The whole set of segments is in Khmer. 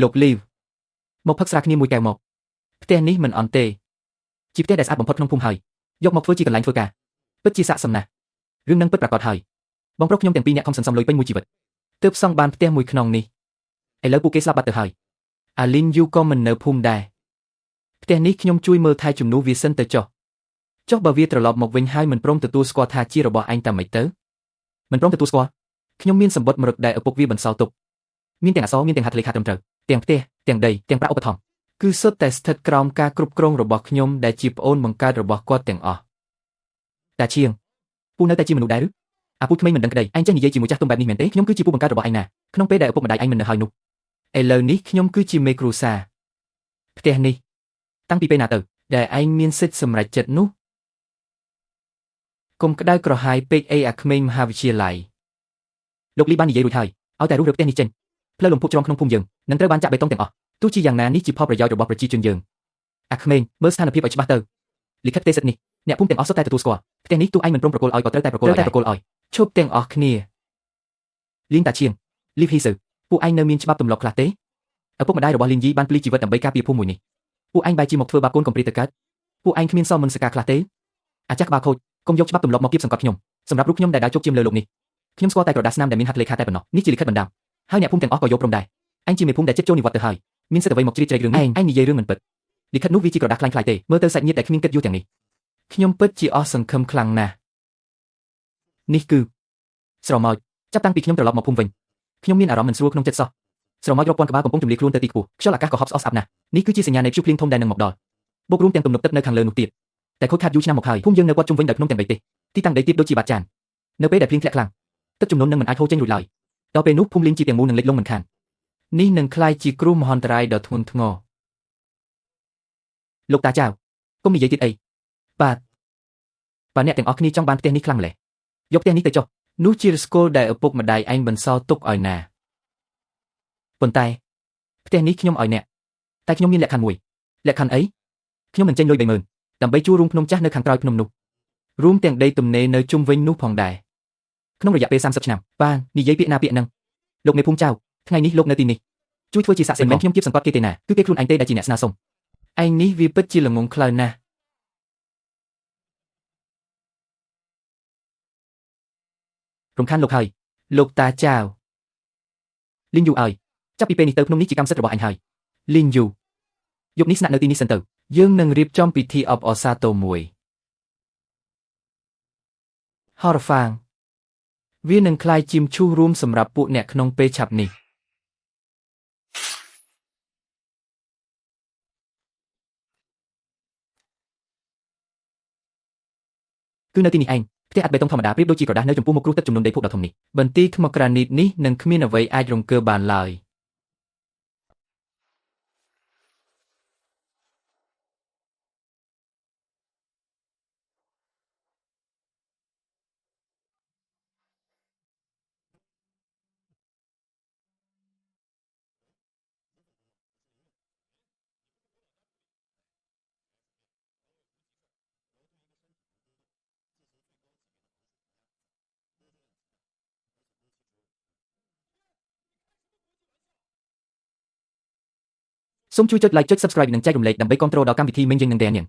លោកលីវមកផឹកស្រាគ្នាមួយកែវមកផ្ទះនេះមិនអន់ទេជាផ្ទះដែលស្អាតបំផុតក្នុងភូមិហើយយកមកធ្វើជាកន្លែងធ្វើការពិតជាស័ក្តិសមណាស់រឿងនឹងពិតប្រាកដហើយបងប្រុសខ្ញុំទាំងពីរនាក់ខំសន្សំលុយពេញមួយជីវិតទើបសង់បានផ្ទះមួយខ្នងនេះឥឡូវពួកគេស្លាប់បាត់ទៅហើយអាលីនយូក៏មិននៅភូមិដែរផ្ទះនេះខ្ញុំជួយមើលថែជំនួសវាសិនទៅចុះបើវាត្រឡប់មកវិញហើយមិនព្រមទទួលស្គាល់ថាជារបស់ឯងតែមិនទៅមិនព្រមទទួលស្គាល់ខ្ញុំមានសម្បត្តិមរតកដែលឪពុកវាបន្សល់ទុកមានទាំងអក្សរមានទាំងហត្ថលេខាត្រឹមត្រូវទាំងផ្ទះទាំងដីទាំងប្រាក់ឧបត្ថម្ភគឺសុទ្ធតែស្ថិតក្រោមការគ្រប់គ្រងរបស់ខ្ញុំដែលជាប្អូនបង្កើតរបស់គាត់ទាំងអស់តាឈៀងពូនៅតែជាមនុស្សដែរឬអាពូក្មេងមិនដឹងក្តីឯងចេះនិយាយជាមួយចាស់ទុំបែបនេះមែនទេខ្ញុំគឺជាពូបង្កើតរបស់ឯងណាក្នុងពេលដែលឪពុកម្ដាយឯងមិននៅហើយនោះឥឡូវនេះខ្ញុំគឺជាមេគ្រួសារផ្ទះនេះតាំងពីពេលណាទៅដែលឯងមានសិទ្ធិសម្រេចចិត្តនោះកុំក្តៅក្រហាយពេកអីអាក្មេងមហាវិទ្យាល័យលោកលីបាននិយាយរួចហើយឲ្យតែរុះរើផ្ទះនេះចេញផ្លូវលំភុកច្រំក្នុងភូមិយើងនឹងត្រូវបានចាក់បេតុងទាំងអស់ទោះជាយ៉ាងណានេះជាផលប្រយោជន៍របស់ប្រជាជនយើងអាក្មេងមើលស្ថានភាពឲ្យច្បាស់ទៅលិខិតទេសិទ្ធនេះអ្នកភូមិទាំងអស់សុទ្ធតែទទួលស្គាល់ផ្ទះនេះទោះឯងមិនព្រមប្រគល់ឲ្យក៏ត្រូវតែប្រគល់ឲ្យឈប់ទាំងអស់គ្នាលីងតាឈៀងលីវហ៊ីសឺពួកឯងនៅមានច្បាប់ទម្លាប់ខ្លះទេឪពុកម្ដាយរបស់លីងយីបានភ្លីជីវិតដើម្បីការពារភូមិមួយនេះពួកឯងបែរជាមកធ្វើបាបកូនកុំព្រីទៅកើតពួកឯងគ្មានសមមនសិការខ្លះទេអាចារ្យក្បាលខូចកុំយកច្បាប់ទម្លាប់មកគៀបសង្កត់ខ្ញុំសម្រាប់រូបខ្ញុំដែលដើរជោគជាមលើលោកនេះខ្ញុំស្គាល់តែក្រដាសស្នាមដែលមានហត្ថលេខាតែប៉ុណ្ណោះនេះជាលិខិតបណ្ដាំហើយអ្នកភូមិទាំងអស់ក៏យកព្រមដែរឯងជាមេភូមិដែលចិត្តចូលនិវត្តន៍ទៅហើយមានសិទ្ធិអ្វីមកជ្រៀតជ្រែករឿងនេះឯងនិយាយរឿងមិនពិតលិខិតនោះវាជាក្រដាសខ្លាំងៗទេមើលទៅសាច់ញាតិតែគ្មានគិតយូរទាំងនេះខ្ញុំពិតជាអស់សង្ឃឹមខ្លាំងណាស់នេះគឺស្រមោចចាប់តាំងពីខ្ញុំត្រឡប់មកភូមិវិញខ្ញុំមានអារម្មណ៍មិនស្រួលក្នុងចិត្តសោះស្រមោចរាប់ពាន់ក្បាលកំពុងទម្លាយខ្លួនទៅទីខ្ពស់ខ្យល់អាកាសក៏ហប់ស្អុះស្អាប់ណាស់នេះគឺជាសញ្ញានៃព្យុះភ្លៀងធំដែលនឹងមកដល់បូករួមទាំងទំនប់ទឹកនៅខាងលើនោះទៀតតែខូចខាតយូរឆ្នាំមកហើយភូមិយើងនៅព័ទ្ធជុំវិញដោយភ្នំទាំង3ទេសទីតាំងដីទាបដូចជាបាតចាននៅពេលដែលភ្លៀងធ្លាក់ខ្លាំងទឹកជំនន់នឹងមិនអាចហូរចេញរួចឡើយដល់ពេលនោះភូមិលីងជាទាំងមូលនឹងលិចលង់មិនខាននេះនឹងក្លាយជាគ្រោះមហន្តរាយដ៏ធ្ងន់ធ្ងរលោកតាចៅកុំនិយាយទៀតអីបាទអ្នកទាំងអស់គ្នាចង់បានផ្ទះនេះខ្លាំងម្ល៉េះយកផ្ទះនេះទៅចុះនោះជាឫសគល់ដែលឪពុកម្ដាយឯងបន្សល់ទុកឲ្យណាប៉ុន្តែផ្ទះនេះខ្ញុំឲ្យអ្នកតែខ្ញុំមានលក្ខខណ្ឌមួយលក្ខខណ្ឌអីខ្ញុំនឹងចេញលុយ30000ដើម្បីជួលរូងភ្នំចាស់នៅខាងក្រោយភ្នំនោះរួមទាំងដីទំនេរនៅជុំវិញនោះផងដែរក្នុងរយៈពេល30ឆ្នាំបាននិយាយពាក្យណាពាក្យហ្នឹងលោកមេភូមិចៅថ្ងៃនេះលោកនៅទីនេះជួយធ្វើជាសាក់សិនមិនខ្ញុំគៀបសង្កត់គេទេណាគឺគេខ្លួនឯងទេដែលជាអ្នកស្នើសុំឯងនេះវាពិតជាល្ងងខ្លៅណាស់រំខានលោកហើយលោកតាចៅលីងយូអើយចាប់ពីពេលនេះទៅភ្នំនេះជាកម្មសិទ្ធិរបស់អញហើយលីងយូយប់នេះស្នាក់នៅទីនេះសិនទៅយើងនឹងរៀបចំពិធីអបអរសាទរមួយហោរ៉ាហ្វាងវានឹងក្លាយជាមឈូសរួមសម្រាប់ពួកអ្នកក្នុងពេលឆាប់នេះគឺនៅទីនេះឯងផ្ទះឥដ្ឋបេតុងធម្មតាប្រៀបដូចជាក្រដាសនៅចំពោះមុខគ្រោះទឹកជំនន់ដីភក់ដ៏ធំនេះបន្ទីថ្មក្រានីតនេះនឹងគ្មានអ្វីអាចរង្គើបានឡើយសូមជួយចុច like ចុច subscribe និងចែករំលែកដើម្បីគាំទ្រដល់កម្មវិធីមីងយើងនឹងដែរនាង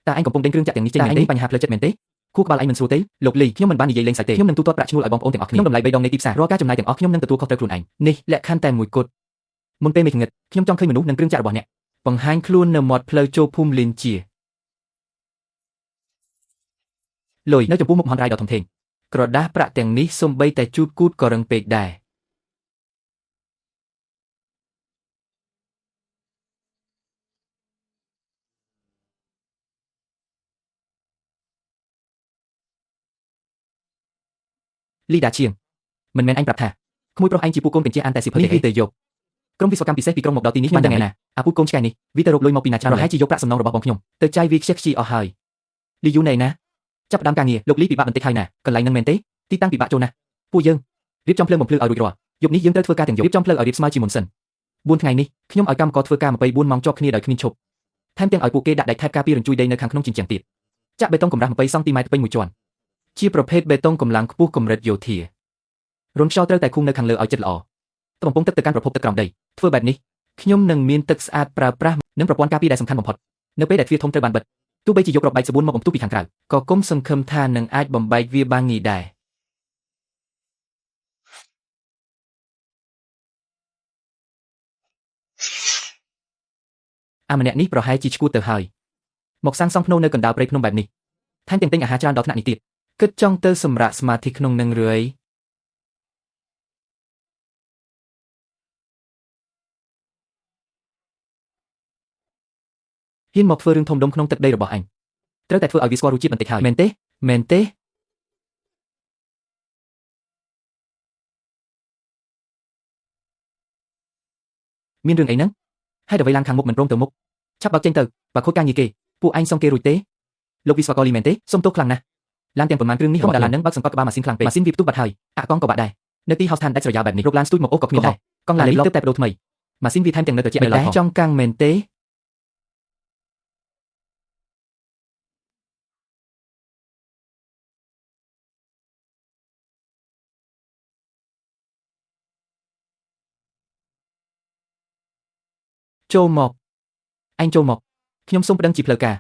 តើឯងកំពុងដេញគ្រឿងចាក់ទាំងនេះចេញមែនទេបញ្ហាផ្លូវចិត្តមែនទេខួរក្បាលឯងមិនស្រួលទេលោកលីខ្ញុំមិនបាននិយាយលេងសើចទេខ្ញុំនឹងទូទាត់ប្រាក់ឈ្នួលឲ្យបងប្អូនទាំងអស់គ្នាខ្ញុំតម្លៃ3ដងនៃទីផ្សាររាល់ការចំណាយទាំងអស់ខ្ញុំនឹងទទួលខុសត្រូវខ្លួនឯងនេះលក្ខខណ្ឌតែមួយគត់មុនពេលមេឃងឹតខ្ញុំចង់ឃើញមនុស្សនិងគ្រឿងចាក់របស់អ្នកបង្ហាញខ្លួននៅមាត់ផ្លូវចូលភូមិលីនជាលុយនៅចំពោះមុខមហន្តរាយដ៏ធំធេងក្រដាសប្រាក់ទាំងនេះសូម្បីតែជូតគូតក៏រឹងពេកដែរលីដាឈៀងមិនមែនអញប្រាប់ថាក្មួយប្រុសឯងជាពូកូនបញ្ជាអានតែសិភើទេទៅយកក្រុមវិស្វកម្មពិសេសពីក្រុងមកដល់ទីនេះបានយ៉ាងណាអាពូកូនឆ្កែនេះវាទៅរកលុយមកពីណាច្រើនប្រហែលជាយកប្រាក់សំណងរបស់បងខ្ញុំទៅចាយវាខ្ជិះខ្ជីអស់ហើយលីយូណែណាចាប់ផ្ដើមការងារលោកលីពិបាកបន្តិចហើយណាកន្លែងហ្នឹងមែនទេទីតាំងពិបាកចូលណាស់ពួកយើងរៀបចំភ្លើងបំភ្លឺឲ្យរួចរាល់យប់នេះយើងត្រូវធ្វើការទាំងយប់រៀបចំភ្លើងឲ្យរៀបស្មើជាមុនសិន4ថ្ងៃនេះខ្ញុំឲ្យកម្មករធ្វើការ24ម៉ោងជាប់គ្នាដោយគ្មានឈប់ថែមទាំងឲ្យពួកគេដាក់ដែកថែបការពាររញ្ជួយដីនៅខាងក្នុងជញ្ជាំងទៀតចាក់បេតុងកម្រាស់20សង់ទីម៉ែត្រពេញមួយជាន់ជាប្រភេទបេតុងកម្លាំងខ្ពស់កម្រិតយោធារន្ធខ្យល់ត្រូវតែឃុំនៅខាងលើឲ្យចិត្តល្អទៅបំពង់ទឹកទៅកាន់ប្រភពទឹកក្រោមដីធ្វើបែបនេះ ខ្ញុំនឹងមានទឹកស្អាតប្រើប្រាស់និងប្រព័ន្ធការពារដែលសំខាន់បំផុតនៅពេលដែលទ្វារធំត្រូវបានបិទទោះបីជាយកគ្រាប់បែកសាប៊ូនមកបំផ្ទុះពីខាងក្រៅក៏គុំសង្ឃឹមថានឹងអាចបំបែកវាបានងាយដែរម្នាក់នេះប្រហែលជាឈួតទៅហើយមកសាងសង់ភ្នូរនៅកណ្ដាលព្រៃភ្នំបែបនេះថែមទាំងទិញអាហារច្រើនដល់ថ្នាក់នេះទៀតគិតចង់ទៅសម្រាកសមាធិក្នុងនឹងរឿយហ៊ានមកធ្វើរឿងធំដុំក្នុងទឹកដីរបស់អញត្រូវតែធ្វើឲ្យវាស្គាល់រសជាតិបន្តិចហើយមែនទេមានរឿងអីហ្នឹងហេតុអ្វីឡានខាងមុខមិនព្រមទៅមុខឆាប់បើកចេញទៅបើខូចការងារគេពួកអញសុំគេរួចទេលោកវិស្វករលីមែនទេសុំទោសខ្លាំងណាស់ឡានទាំងប៉ុន្មានគ្រឿងនេះរបស់ឡាននឹងបើកសង្កត់ក្បាលម៉ាស៊ីនខ្លាំងពេកម៉ាស៊ីនវាផ្ទុះបាត់ហើយអាកង់ក៏បាក់ដែរនៅទីហោស្ថានដាច់ស្រយាលបែបនេះរកឡានស្ទូចមកអូសក៏គ្មានដែរកង់ឡាននេះទើបតែបដូរថ្មីម៉ាស៊ីនវាថែមទាំងនៅត្រជាក់នៅឡើយផងចង់កាំងមែនទេចូលមកអញចូលមកខ្ញុំសូមប្តឹងជាផ្លូវការ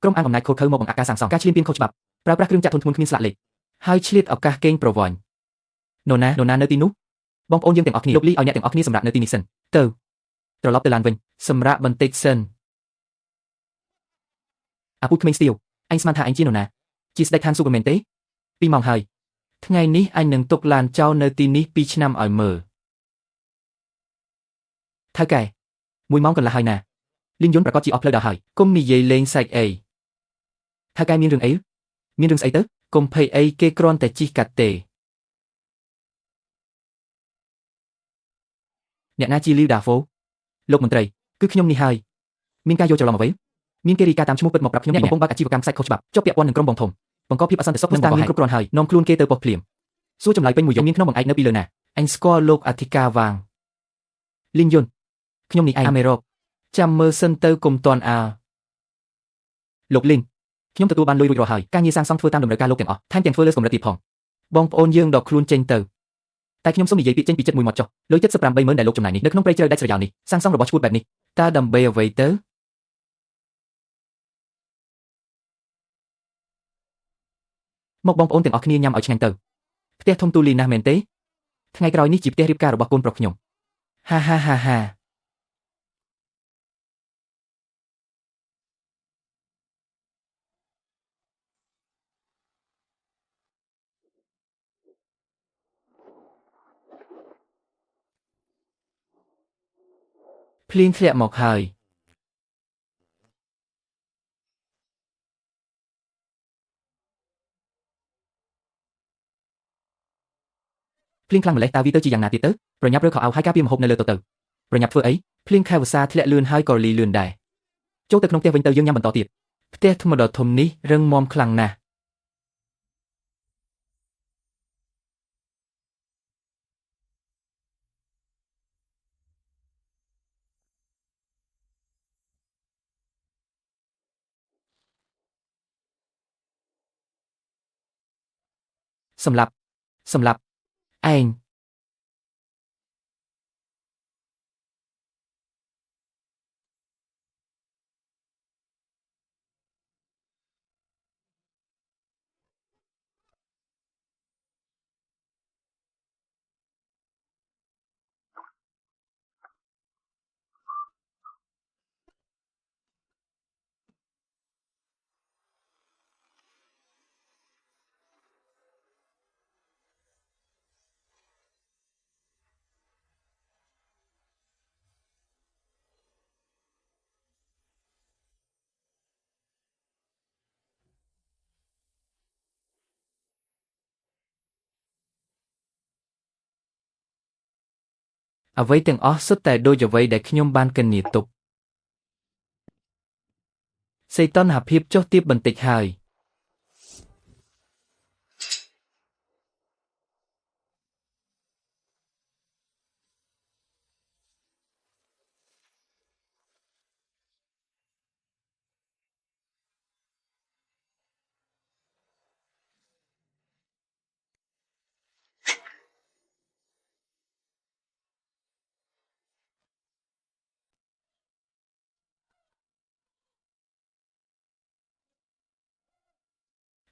ក្រុមអង្គអំណាចខូចខើមកបង្អាក់ការសាងសង់ការឈ្លានពានខុសច្បាប់ប្រើប្រាស់គ្រឿងចាក់ធុនធ្ងន់គ្មានស្លាកលេខហើយឆ្លៀតឱកាសកេងប្រវ័ញ្ចនរណានៅទីនោះបងប្អូនយើងទាំងអស់គ្នាលោកលីឲ្យអ្នកទាំងអស់គ្នាសម្រាប់នៅទីនេះសិនទៅត្រឡប់ទៅឡានវិញសម្រាប់បន្តិចសិនអាពូជក្មេងស្ទាវអញស្មានថាអញជានរណាជាស្ដេចឋានស៊ូបមែនទេ2 ម៉ោងហើយថ្ងៃនេះអញនឹងទុកឡានចោលនៅទីនេះ2 ឆ្នាំឲ្យមើលថៅកែ1 ម៉ោងកន្លះហើយណាលីងយន្តប្រកាសជាអស់ផ្លូវដល់ហើយកុំនិយាយលេងសើចអីថៅកែមានរឿងអីមានរឿងស្អីទៅកុំភ័យអីគេគ្រាន់តែជីកកាត់ទេអ្នកណាជាលីវដាហ្វូលោកមន្ត្រីគឺខ្ញុំនេះហើយមានការយល់ច្រឡំអ្វីមានគេរីកាតាមឈ្មោះពិតមកប្រាប់ខ្ញុំអ្នកកំពុងបើកអាជីវកម្មខ្សាច់ខុសច្បាប់ជាប់ពាក់ព័ន្ធនឹងក្រុមបងធំបង្កភាពអសន្តិសុខនិងតាំងមានគ្រប់គ្រាន់ហើយនាំខ្លួនគេទៅប៉ុស្តិ៍ភ្លាមសួរចម្លើយពេញមួយយប់មានក្នុងបង្អែកនៅពីលើណាអញស្គាល់លោកអធិការវាងលីងយុនខ្ញុំនេះឯងអាមេរ៉ុបចាំមើលសិនទៅកុំតន់លោកលីងខ្ញុំទទួលបានលុយរួចរាល់ហើយការងារសាងសង់ធ្វើតាមតម្រូវការលោកទាំងអស់ថែមទាំងធ្វើលើសកម្រិតទៀតផងបងប្អូនយើងដកខ្លួនចេញទៅតែខ្ញុំសូមនិយាយពាក្យចេញពីចិត្តមួយម៉ាត់ចុះលុយ780000ដែលលោកចំណាយនេះនៅក្នុងព្រៃជ្រៅដាច់ស្រយាលនេះសាងសង់របស់ឈួតបែបនេះតើដើម្បីអ្វីទៅមកបងប្អូនទាំងអស់គ្នាញ៉ាំឲ្យឆ្ងាញ់ទៅផ្ទះធំទូលាយណាស់មែនទេថ្ងៃក្រោយនេះជាផ្ទះរៀបការរបស់កូនប្រុសខ្ញុំហាភ្លៀងធ្លាក់មកហើយភ្លៀងខ្លាំងម្លេះតើវាទៅជាយ៉ាងណាទៀតទៅប្រញាប់រើខោអាវហើយការពារម្ហូបនៅលើតុទៅប្រញាប់ធ្វើអីភ្លៀងខែវស្សាធ្លាក់លឿនហើយក៏លីលឿនដែរចូលទៅក្នុងផ្ទះវិញទៅយើងញ៉ាំបន្តទៀតផ្ទះថ្មដ៏ធំនេះរឹងមាំខ្លាំងណាស់សម្រាប់ឯងអ្វីទាំងអស់សុទ្ធតែដូចអ្វីដែលខ្ញុំបានគណនាទុកសីតុណ្ហភាពចុះទាបបន្តិចហើយ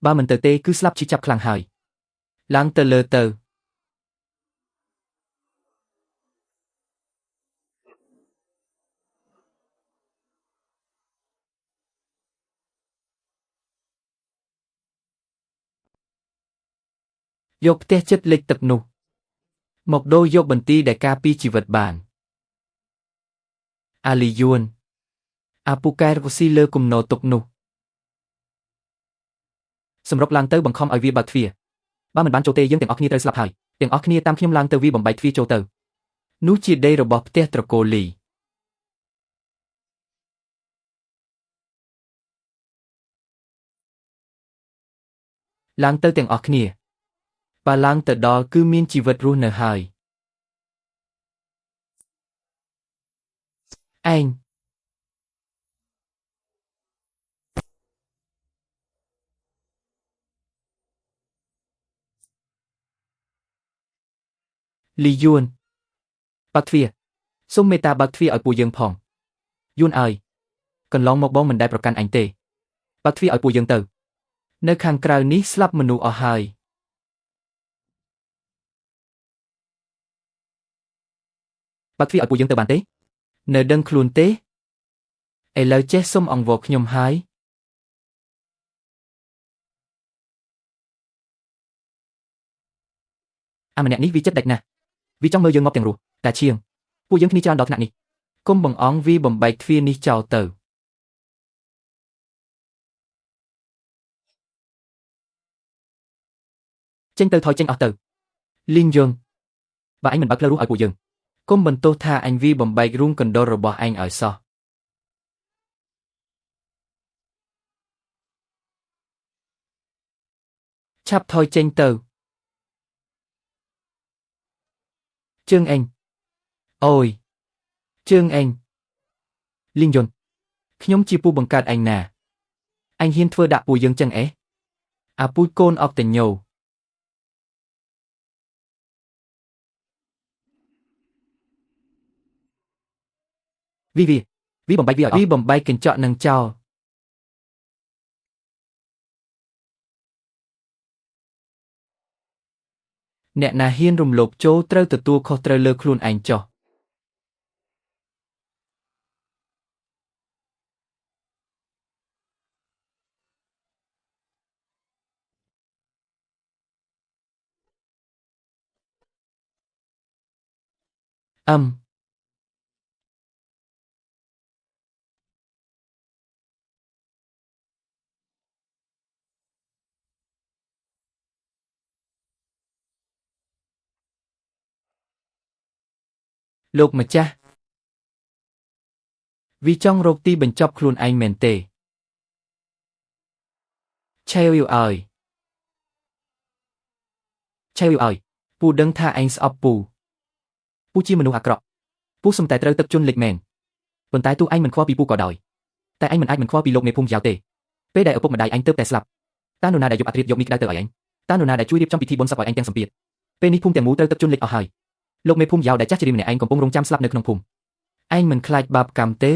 បើមិនទៅទេគឺស្លាប់ឈឺចាប់ខ្លាំងហើយឡើងទៅលើទៅយកផ្ទះចិត្តលិចទឹកនោះមកដូរយកបន្ទាយដែលការពារជីវិតបានអាលីយួនអាពូកែរវស៊ីលើគំនរទុកនោះសម្រុកឡើងទៅបង្ខំឲ្យវាបើកទ្វារបើមិនបានចូលទេយើងទាំងអស់គ្នាត្រូវស្លាប់ហើយទាំងអស់គ្នាតាមខ្ញុំឡើងទៅវាបំបែកទ្វារចូលទៅនោះជាដីរបស់ផ្ទះត្រកូលលីឡើងទៅទាំងអស់គ្នាបើឡើងទៅដល់គឺមានជីវិតរស់នៅហើយឯងលីយួនបើកទ្វារសូមមេត្តាបើកទ្វារឲ្យពួកយើងផងយួនអើយកន្លងមកបងមិនដែលប្រកាន់អញទេបើកទ្វារឲ្យពួកយើងទៅនៅខាងក្រៅនេះស្លាប់មនុស្សអស់ហើយបើកទ្វារឲ្យពួកយើងទៅបានទេនៅដឹងខ្លួនទេឥឡូវចេះសុំអង្វរខ្ញុំហើយអាម្នាក់នេះវាចិត្តដាច់ណាស់វាចង់មើលយើងងាប់ទាំងរស់តែឈៀងពួកយើងគ្នាច្រើនដល់ថ្នាក់នេះគុំបង្អង់វាបំបែកទ្វារនេះចោលទៅចេញទៅថយចេញអស់ទៅលីងយងបើអញមិនបើកផ្លូវរស់ឲ្យពួកយើងគុំបន្ទោសថាអញវាបំបែករូងកណ្ដុររបស់អញឲ្យសោះឆាប់ថយចេញទៅជើងអញអូយជើងអញលីងយនខ្ញុំជាពូបង្កើតអញណាអញហ៊ានធ្វើដាក់ពួកយើងចឹងអេអាពូយកូនអកតញោវាបំបែកវាឲ្យវាបំបែកកញ្ចក់នឹងចោលអ្នកណាហ៊ានរំលោភចូលត្រូវទទួលខុសត្រូវលើខ្លួនឯងចោះលោកម្ចាស់វាចង់រកទីបញ្ចប់ខ្លួនឯងមែនទេឆេវយឲ្យពូដឹងថាឯងស្អប់ពូជាមនុស្សអាក្រក់ពូសំតែត្រូវទឹកជន់លិចមែនប៉ុន្តែទោះឯងមិនខ្វល់ពីពូក៏ដោយតែឯងមិនអាចមិនខ្វល់ពីលោកមេភូមិយ៉ាវទេពេលដែលឪពុកម្ដាយឯងទើបតែស្លាប់តើនរណាដែលយកអត្រាយកមីក្តៅទៅឲ្យឯងតើនរណាដែលជួយរៀបចំពិធីបុណ្យសពឲ្យឯងទាំងសម្ពាធពេលនេះភូមិទាំងមូលត្រូវទឹកជន់លិចអស់ហើយលោកមេភូមិយ៉ាវដែលចាស់ជារីម្នាក់ឯងកំពុងរងចាំស្លាប់នៅក្នុងភូមិឯងមិនខ្លាចបាបកម្មទេ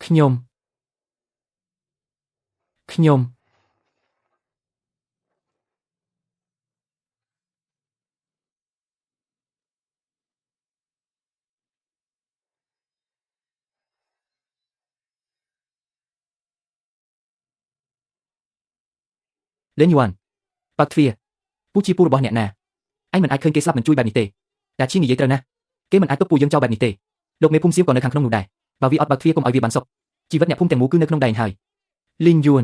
ខ្ញុំលេងយួនបើកទ្វារពូជាពូរបស់អ្នកណាឯងមិនអាចឃើញគេស្លាប់មិនជួយបែបនេះទេតែឈៀងនិយាយត្រូវណាស់គេមិនអាចទុកពូយើងចោលបែបនេះទេលោកមេភូមិសៀវក៏នៅខាងក្នុងនោះដែរបើវាអត់បើកទ្វារកុំឲ្យវាបានសុខជីវិតអ្នកភូមិទាំងមូលគឺនៅក្នុងដៃហើយលីងយួន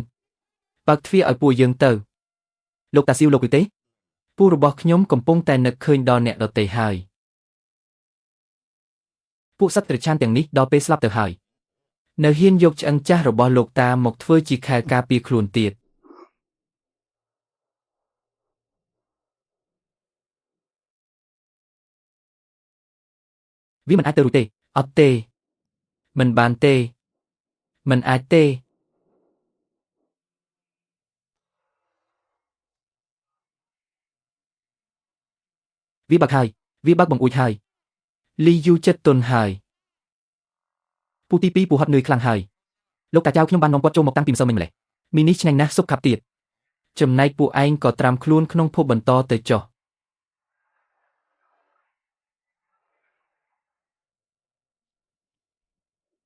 បើកទ្វារឲ្យពួកយើងទៅលោកតាសៀវលោកឬទេពូរបស់ខ្ញុំកំពុងតែនឹកឃើញដល់អ្នកដទៃហើយពួកសត្វត្រឆានទាំងនេះដល់ពេលស្លាប់ទៅហើយនៅហ៊ានយកឆ្អឹងចាស់របស់លោកតាមកធ្វើជាខែលការពារខ្លួនទៀតវាមិនអាចទៅរួចទេអត់ទេមិនបានទេមិនអាចទេវាបើកហើយ វាបើកបង្អួចហើយលីយូចិត្តទន់ហើយពូទី2ពូហត់នឿយខ្លាំងហើយលោកតាចៅខ្ញុំបាននាំគាត់ចូលមកតាំងពីម្សិលមិញម្លេះមីនេះឆ្ងាញ់ណាស់ស៊ុបខាប់ទៀតចំណែកពួកឯងក៏ត្រាំខ្លួនក្នុងភពបន្តទៅចុះ